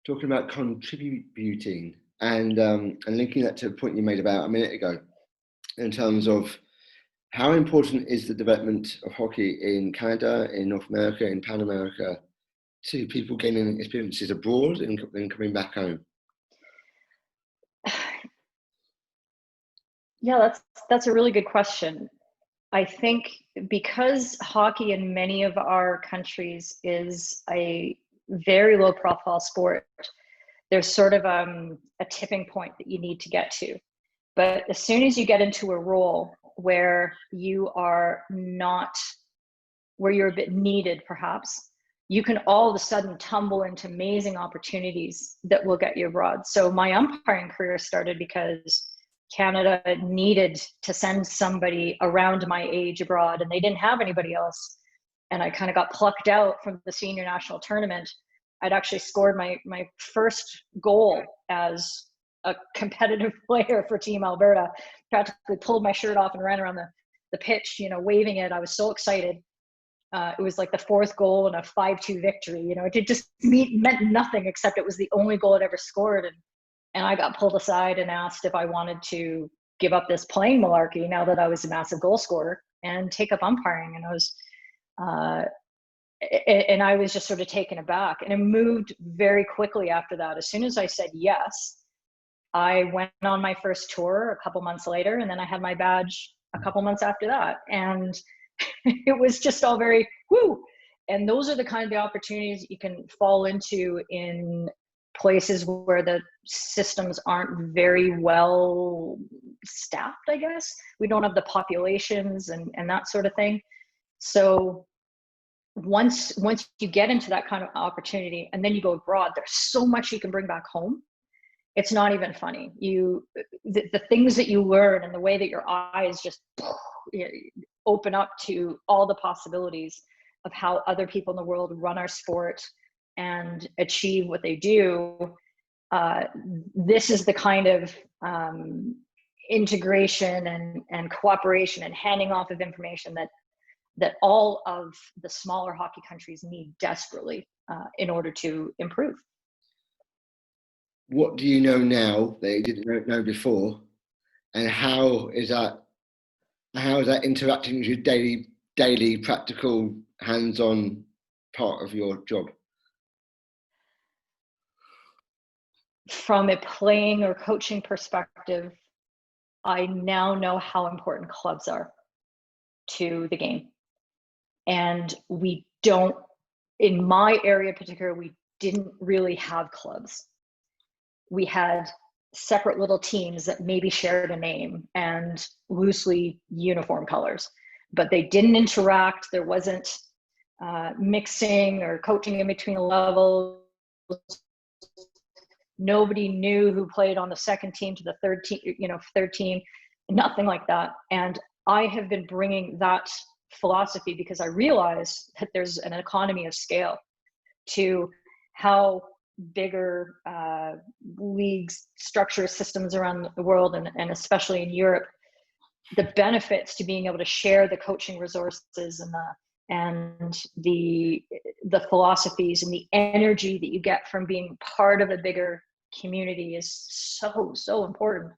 talking about contributing and linking that to a point you made about a minute ago, in terms of how important is the development of hockey in Canada, in North America, in Pan America, to people gaining experiences abroad and then coming back home? Yeah, that's a really good question. I think because hockey in many of our countries is a very low profile sport, there's sort of a tipping point that you need to get to. But as soon as you get into a role where you are not, where you're a bit needed perhaps, you can all of a sudden tumble into amazing opportunities that will get you abroad. So my umpiring career started because Canada needed to send somebody around my age abroad and they didn't have anybody else. And I kind of got plucked out from the senior national tournament. I'd actually scored my first goal as a competitive player for Team Alberta, practically pulled my shirt off and ran around the pitch, you know, waving it. I was so excited. It was like the fourth goal in a 5-2 victory. You know, it just meant nothing except it was the only goal I'd ever scored. And I got pulled aside and asked if I wanted to give up this playing malarkey now that I was a massive goal scorer and take up umpiring. And I was just sort of taken aback, and it moved very quickly after that. As soon as I said yes, I went on my first tour a couple months later, and then I had my badge a couple months after that. And it was just all very woo. And those are the kind of the opportunities you can fall into in places where the systems aren't very well staffed, I guess. We don't have the populations and that sort of thing. So once you get into that kind of opportunity and then you go abroad, there's so much you can bring back home. It's not even funny. The things that you learn and the way that your eyes just open up to all the possibilities of how other people in the world run our sport and achieve what they do. This is the kind of integration and cooperation and handing off of information that all of the smaller hockey countries need desperately in order to improve. What do you know now that you didn't know before, and how is that interacting with your daily practical hands-on part of your job? From a playing or coaching perspective, I now know how important clubs are to the game. And we don't, in my area in particular, we didn't really have clubs. We had separate little teams that maybe shared a name and loosely uniform colors, but they didn't interact. There wasn't mixing or coaching in between the levels. Nobody knew who played on the second team to the third team, nothing like that. And I have been bringing that philosophy because I realize that there's an economy of scale to how bigger leagues structure systems around the world, and especially in Europe, the benefits to being able to share the coaching resources and the philosophies and the energy that you get from being part of a bigger community is so important.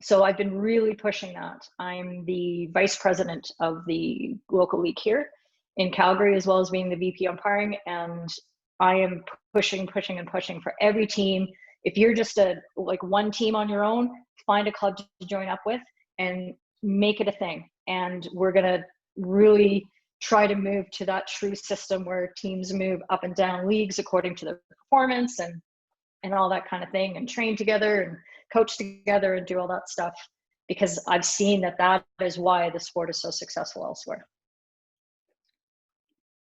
So I've been really pushing that. I'm the vice president of the local league here in Calgary, as well as being the VP umpiring. And I am pushing for every team. If you're just one team on your own, find a club to join up with and make it a thing. And we're going to really try to move to that true system where teams move up and down leagues according to their performance and all that kind of thing, and train together and coach together and do all that stuff, because I've seen that is why the sport is so successful elsewhere.